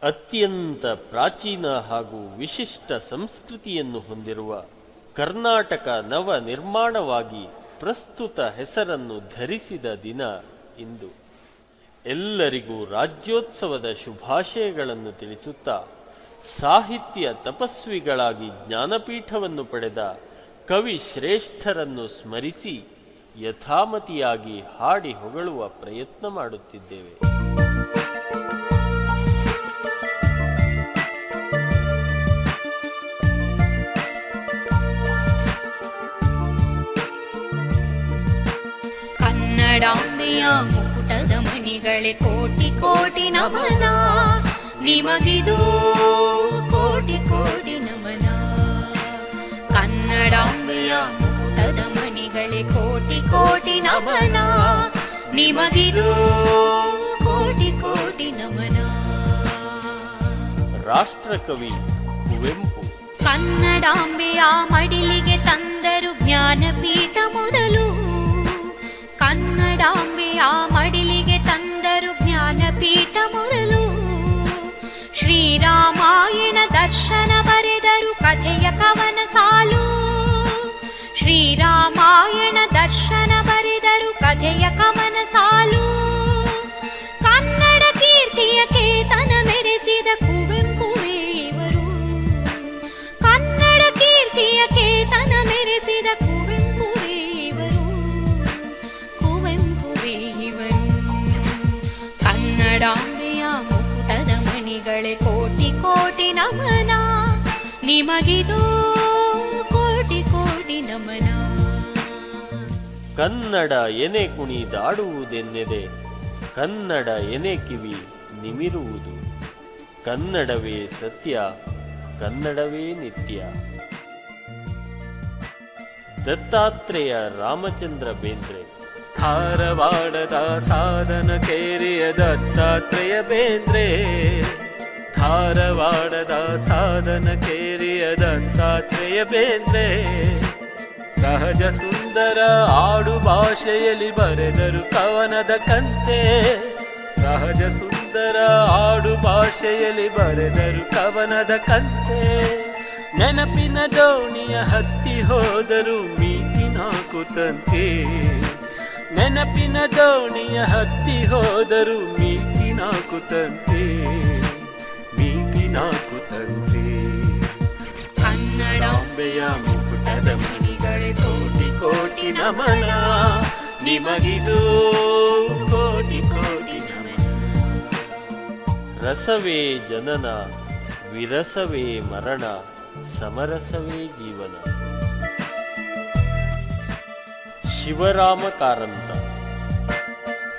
ಅತ್ಯಂತ ಪ್ರಾಚೀನ ಹಾಗೂ ವಿಶಿಷ್ಟ ಸಂಸ್ಕೃತಿಯನ್ನು ಹೊಂದಿರುವ ಕರ್ನಾಟಕ ನವ ನಿರ್ಮಾಣವಾಗಿ ಪ್ರಸ್ತುತ ಹೆಸರನ್ನು ಧರಿಸಿದ ದಿನ ಇಂದು. ಎಲ್ಲರಿಗೂ ರಾಜ್ಯೋತ್ಸವದ ಶುಭಾಶಯಗಳನ್ನು ತಿಳಿಸುತ್ತಾ ಸಾಹಿತ್ಯ ತಪಸ್ವಿಗಳಾಗಿ ಜ್ಞಾನಪೀಠವನ್ನು ಪಡೆದ ಕವಿ ಶ್ರೇಷ್ಠರನ್ನು ಸ್ಮರಿಸಿ ಯಥಾಮತಿಯಾಗಿ ಹಾಡಿ ಹೊಗಳುವ ಪ್ರಯತ್ನ ಮಾಡುತ್ತಿದ್ದೇವೆ. ಕನ್ನಡಾಂಬೆಯ ಮುಕುಟದ ಮಣಿಗಳೇ ಕೋಟಿ ಕೋಟಿ ನಮನ, ನಿಮಗಿದು ಕೋಟಿ ಕೋಟಿ ನಮನ. ಕನ್ನಡಾಂಬೆಯ ಮುಕುಟದ ಮಣಿಗಳೇ ಕೋಟಿ ಕೋಟಿ ನಮನ, ನಿಮಗಿದು ಕೋಟಿ ಕೋಟಿ ನಮನ. ರಾಷ್ಟ್ರಕವಿ ಕುವೆಂಪು ಕನ್ನಡಾಂಬೆಯ ಮಡಿಲಿಗೆ ತಂದರು ಜ್ಞಾನಪೀಠ ಮೊದಲು. ಕನ್ನಡಾಂಬೆಯ ಮಡಿಲಿಗೆ ತಂದರು ಜ್ಞಾನಪೀಠ ಮೊದಲು. ಶ್ರೀರಾಮಾಯಣ ದರ್ಶನ ಬರೆದರು ಕಥೆಯ ಕವನ ಸಾಲು. ಶ್ರೀರಾಮಾಯಣ ದರ್ಶನ ಬರೆದರು ಕಥೆಯ ಕವನ ಸಾಲು. ಕನ್ನಡ ಕೀರ್ತಿಯ ಕೇತನ ಮೆರೆಸಿದ ಕುವೆಂಪುವೇ ಇವರು. ಕನ್ನಡ ಕೀರ್ತಿಯ ಕೇತನ ಮೆರೆಸಿದ ಕುವೆಂಪುವೇ ಇವರು. ಕುವೆಂಪುವೇ ಇವರು. ಕನ್ನಡಾಂಬೆಯ ಮುಕುಟದ ಮಣಿಗಳೇ ಕೋಟಿ ಕೋಟಿ ನಮನ, ನಿಮಗಿದು ಕೋಟಿ ಕೋಟಿ ನಮನ. ಕನ್ನಡ ಎನೆ ಕುಣಿದಾಡುವುದೆನ್ನೆದೆ, ಕನ್ನಡ ಎನೆ ಕಿವಿ ನಿಮಿರುವುದು. ಕನ್ನಡವೇ ಸತ್ಯ, ಕನ್ನಡವೇ ನಿತ್ಯ. ದತ್ತಾತ್ರೇಯ ರಾಮಚಂದ್ರ ಬೇಂದ್ರೆ. ಧಾರವಾಡದ ಸಾಧನ ಕೇರಿಯ ದತ್ತಾತ್ರೇಯ ಬೇಂದ್ರೆ. ಧಾರವಾಡದ ಸಾಧನ ಕೇರಿಯ ದತ್ತಾತ್ರೇಯ ಬೇಂದ್ರೆ. ಸಹಜ ಸುಂದರ ಆಡು ಭಾಷೆಯಲ್ಲಿ ಬರೆದರು ಕವನದ ಕಂತೆ. ಸಹಜ ಸುಂದರ ಆಡು ಭಾಷೆಯಲ್ಲಿ ಬರೆದರು ಕವನದ ಕಂತೆ. ನೆನಪಿನ ದೋಣಿಯ ಹತ್ತಿ ಹೋದರು ಮೀಟಿನ ಕುತಂತೆ. ನೆನಪಿನ ದೋಣಿಯ ಹತ್ತಿ ಹೋದರು ಮೀಟಿನ ಕುತಂತೆ. ಮೀಟಿನ ಕುತಂತೆ. ಕನ್ನಡಾಂಬೆಯ ಮುಕುಟದ ಮಣಿಗಳೇ ಕೋಟಿ ಕೋಟಿ ನಮನ, ನಿಮಗಿದು ಕೋಟಿ ಕೋಟಿ ನಮನ. ರಸವೇ ಜನನ, ವಿರಸವೇ ಮರಣ, ಸಮರಸವೇ ಜೀವನ. ಶಿವರಾಮ ಕಾರಂತ.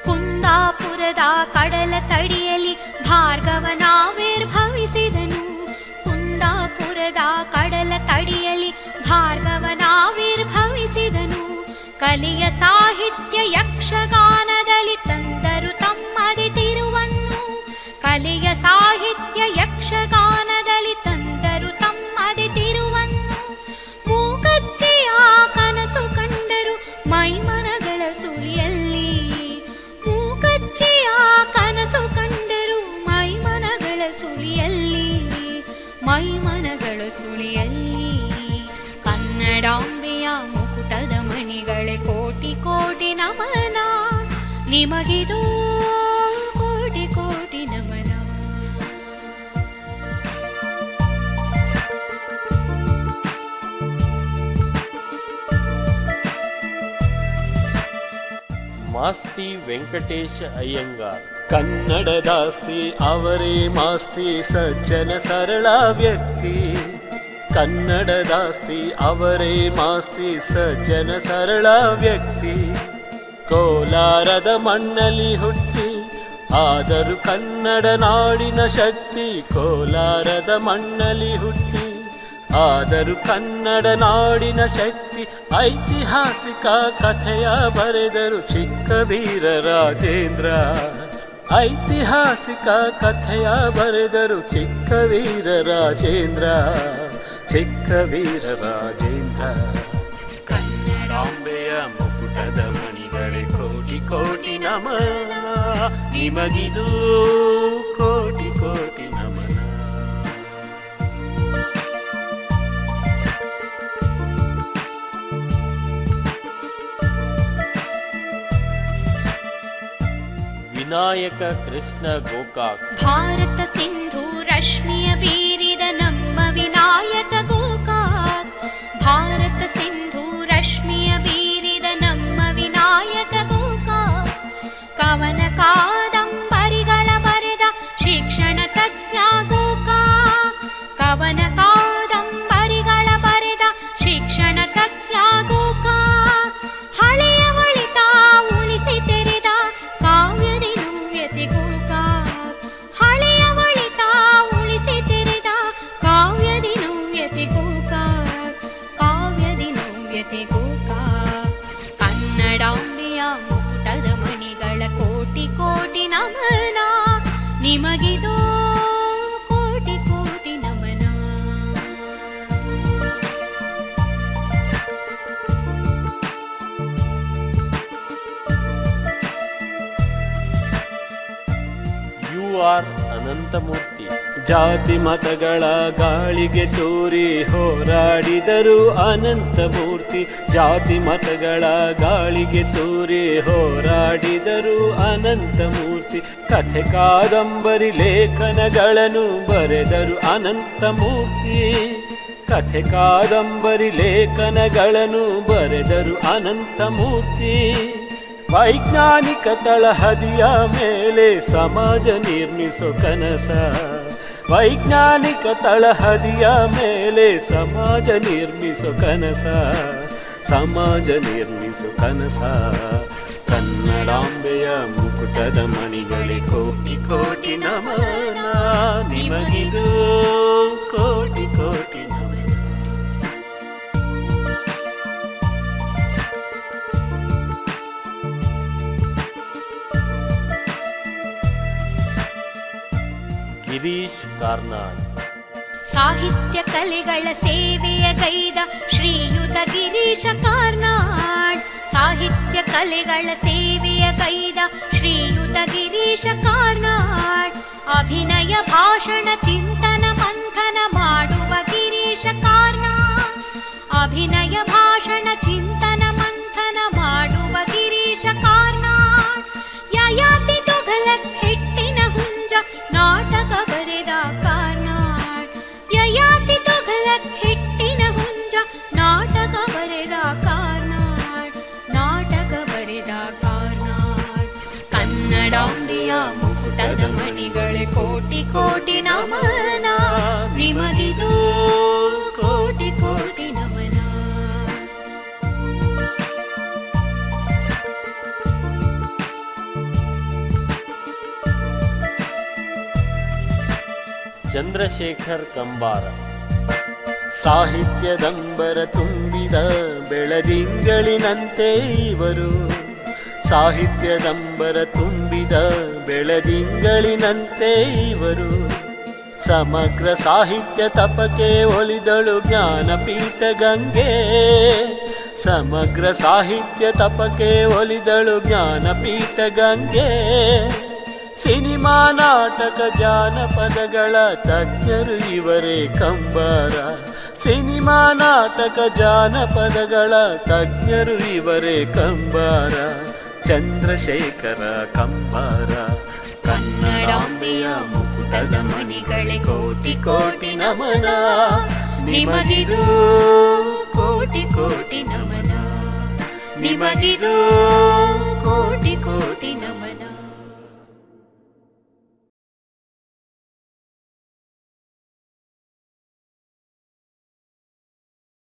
ಕುಂದಾಪುರದ ಕಡಲ ತಡಿಯಲಿ ಭಾರ್ಗವನಾವಿರ್ಭವಿಸಿದನು. ಕುಂದಾಪುರದ ಕಡಲ ತಡಿಯಲಿ ಭಾರ್ಗವನಾವಿರ್ಭವಿಸಿದನು. ಕಲಿಯ ಸಾಹಿತ್ಯ ಯಕ್ಷಗಾನದಲ್ಲಿ ತಂದರು ತಮ್ಮದೇ ತಿರುವನ್ನು. ಕಲಿಯ ಸಾಹಿತ್ಯ ಯಕ್ಷಗಾನದಲ್ಲಿ ತಂದರು ತಮ್ಮದೇ ತಿರುವನ್ನು. ಮೂಕಜ್ಜಿಯ ಕನಸು ಕಂಡರು ಮೈಮನಗಳ ಸುಳಿಯಲ್ಲಿ. ಮೂಕಜ್ಜಿಯ ಕನಸು ಕಂಡರು ಮೈಮನಗಳ ಸುಳಿಯಲ್ಲಿ. ಮೈಮನಗಳ ಸುಳಿಯಲ್ಲಿ. ಕನ್ನಡಾಂಬೆಯ ಮುಕುಟದ ಮಣಿಗಳೇ ಕೋಟಿ ಕೋಟಿ ನಮನ, ನಿಮಗಿದು ಕೋಟಿ ಕೋಟಿ ನಮನ. ಮಾಸ್ತಿ ವೆಂಕಟೇಶ ಅಯ್ಯಂಗಾರ್. ಕನ್ನಡದಾಸ್ತಿ ಅವರೇ ಮಾಸ್ತಿ, ಸಜ್ಜನ ಸರಳ ವ್ಯಕ್ತಿ. ಕನ್ನಡದಾಸ್ತಿ ಅವರೇ ಮಾಸ್ತಿ, ಸಜ್ಜನ ಸರಳ ವ್ಯಕ್ತಿ. ಕೋಲಾರದ ಮಣ್ಣಲ್ಲಿ ಹುಟ್ಟಿ ಆದರೂ ಕನ್ನಡ ನಾಡಿನ ಶಕ್ತಿ. ಕೋಲಾರದ ಮಣ್ಣಲ್ಲಿ ಹುಟ್ಟಿ ಆದರೂ ಕನ್ನಡ ನಾಡಿನ ಶಕ್ತಿ. ಐತಿಹಾಸಿಕ ಕಥೆಯ ಬರೆದರು ಚಿಕ್ಕ ವೀರ ರಾಜೇಂದ್ರ. ಐತಿಹಾಸಿಕ ಕಥೆಯ ಬರೆದರು ಚಿಕ್ಕ ವೀರ ರಾಜೇಂದ್ರ. ಚಿಕ್ಕ ವೀರ ರಾಜೇಂದ್ರ. ಕನ್ನಡಾಂಬೆಯ ಮುಕುಟದ ಮಣಿಗಳೇ ಕೋಟಿ ಕೋಟಿ ನಮನ, ನಿಮಗಿದು ಕೋಟಿ ಕೋಟಿ ನಮನ. ವಿನಾಯಕ ಕೃಷ್ಣ ಗೋಕಾಕ್. ಭಾರತ ಸಿಂಧು ರಶ್ಮಿಯ ಬೀರಿದ ನಮ್ಮ ವಿನಾಯಕ ಗೋಕಾಕ್. ಭಾರತ ಸಿಂಧು ರಶ್ಮಿಯ ಬೀರಿದ ನಮ್ಮ ವಿನಾಯಕ ಗೋಕಾಕ್. ಕವನ ಕಾದಂಬರಿಗಳ ಬರೆದ ಶಿಕ್ಷಣ ತಜ್ಞ ಗೋಕಾಕ್. ಕವನ ಕಾದಂಬರಿಗಳ ಬರೆದ ಶಿಕ್ಷಣ ತಜ್ಞ ಗೋಕಾಕ್. ಹಳೆಯ ಒಳಿತ ಉಳಿಸಿ ತೆರೆದ ಕಾವ್ಯದಿ ನವ್ಯತೆ ಗೋಕಾಕ್. ಹಳೆಯ ಒಳಿತ ಉಳಿಸಿ ತೆರೆದ ಕಾವ್ಯದಿ ನವ್ಯತೆ ಗೋಕಾಕ್. ಕಾವ್ಯದಿ ನವ್ಯತೆ ಗೋಕಾಕ್. ಕನ್ನಡಾಂಬೆಯ ಮುಕುಟದ ಮಣಿಗಳ ಕೋಟಿ ಕೋಟಿ ನಮನ ನಿಮಗಿದೋ ಕೋಟಿ ಕೋಟಿ ನಮನ. U R Ananthamurthy. ಜಾತಿ ಮತಗಳ ಗಾಳಿಗೆ ತೂರಿ ಹೋರಾಡಿದರು ಅನಂತಮೂರ್ತಿ. ಜಾತಿ ಮತಗಳ ಗಾಳಿಗೆ ತೂರಿ ಹೋರಾಡಿದರು ಅನಂತಮೂರ್ತಿ. ಕಥೆ ಕಾದಂಬರಿ ಲೇಖನಗಳನ್ನು ಬರೆದರು ಅನಂತಮೂರ್ತಿ. ಕಥೆ ಕಾದಂಬರಿ ಲೇಖನಗಳನ್ನು ಬರೆದರು ಅನಂತಮೂರ್ತಿ. ವೈಜ್ಞಾನಿಕ ತಳಹದಿಯ ಮೇಲೆ ಸಮಾಜ ನಿರ್ಮಿಸೋ ಕನಸ. ವೈಜ್ಞಾನಿಕ ತಳಹದಿಯ ಮೇಲೆ ಸಮಾಜ ನಿರ್ಮಿಸೋ ಕನಸ. ಸಮಾಜ ನಿರ್ಮಿಸೋ ಕನಸ. ಕನ್ನಡಾಂಬೆಯ ಮುಕುಟದ ಮಣಿಗಳೇ ಕೋಟಿ ಕೋಟಿ ನಮನ ನಿಮಗಿದು ಕೋಟಿ ಕೋಟಿ ನಮನ. ಗಿರೀಶ್ ಕಾರ್ನಾಡ್. ಸಾಹಿತ್ಯ ಕಲೆಗಳ ಸೇವೆಯ ಗೈದ ಶ್ರೀಯುತ ಗಿರೀಶ ಕಾರ್ನಾಡ್. ಸಾಹಿತ್ಯ ಕಲೆಗಳ ಸೇವೆಯ ಗೈದ ಶ್ರೀಯುತ ಗಿರೀಶ ಕಾರ್ನಾಡ್. ಅಭಿನಯ ಭಾಷಣ ಚಿಂತನ ಮಂಥನ ಮಾಡುವ ಗಿರೀಶ ಕಾರ್ನಾಡ್. ಅಭಿನಯ ಭಾಷಣ ಚಿಂತನ ಮಂಥನ ಮಾಡುವ ಗಿರೀಶ ಕಾರ್ನಾಡ್. ಯಯಾತಿ ತುಘಲಕ್ ಹಿಟ್ಟಿನ ಹುಂಜ ನಾಟಕ ಬರೆದ ಕಾರ್ನಾಡ್. ಯಯಾತಿ ತುಘಲಕ್ ಹಿಟ್ಟಿನ ಹುಂಜ ನಾಟಕ ಬರೆದ ಕಾರ್ನಾಡ್. ನಾಟಕ ಬರೆದ ಕಾರ್ನಾಡ್. ಕನ್ನಡಾಂಬೆಯ ಮುಕುಟದ ಮಣಿಗಳೇ ಕೋಟಿ ಕೋಟಿ ನಮನ ನಿಮಗಿದು ಕೋಟಿ ಕೋಟಿ ನಮನ. ಚಂದ್ರಶೇಖರ್ ಕಂಬಾರ. ಸಾಹಿತ್ಯದಂಬರ ತುಂಬಿದ ಬೆಳದಿಂಗಳಿನಂತೆ ಇವರು. ಸಾಹಿತ್ಯದಂಬರ ತುಂಬಿದ ಬೆಳದಿಂಗಳಿನಂತೆ ಇವರು. ಸಮಗ್ರ ಸಾಹಿತ್ಯ ತಪಕ್ಕೆ ಒಲಿದಳು ಜ್ಞಾನಪೀಠ ಗಂಗೆ. ಸಮಗ್ರ ಸಾಹಿತ್ಯ ತಪಕ್ಕೆ ಒಲಿದಳು ಜ್ಞಾನಪೀಠ ಗಂಗೆ. ಸಿನಿಮಾ ನಾಟಕ ಜಾನಪದಗಳ ತಜ್ಞರು ಇವರೇ ಕಂಬಾರ. ಸಿನಿಮಾ ನಾಟಕ ಜಾನಪದಗಳ ತಜ್ಞರು ಇವರೇ ಕಂಬಾರ. ಚಂದ್ರಶೇಖರ ಕಂಬಾರ. ಕನ್ನಡಾಂಬೆಯ ಮುಕುಟದ ಮಣಿಗಳೇ ಕೋಟಿ ಕೋಟಿ ನಮನ ನಿಮಗಿದು ಕೋಟಿ ಕೋಟಿ ನಮನ. ನಿಮಗಿದು